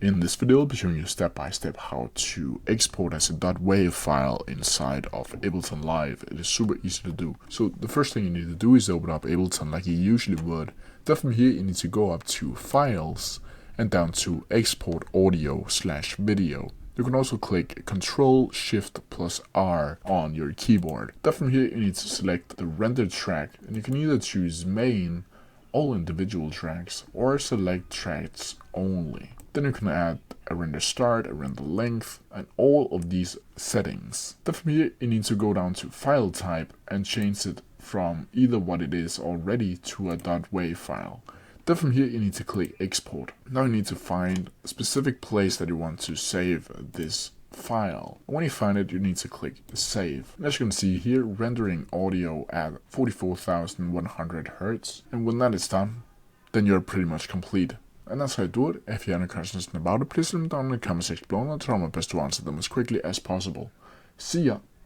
In this video, I'll be showing you step by step how to export as a .wav file inside of Ableton Live. It is super easy to do. So the first thing you need to do is open up Ableton like you usually would. Then from here you need to go up to Files and down to Export Audio/Video. You can also click Ctrl+Shift+R on your keyboard. Then from here you need to select the render track, and you can either choose main, all individual tracks, or select tracks only. Then you can add a render start, a render length, and all of these settings. Then from here you need to go down to file type and change it from either what it is already to a .wav file. Then from here you need to click export. Now you need to find a specific place that you want to save this file. And when you find it, you need to click save. And as you can see here, rendering audio at 44,100 Hz. And when that is done, then you're pretty much complete. And that's how I do it. If you have any questions about it, please leave them down in the comment section below, and I'll try my best to answer them as quickly as possible. See ya!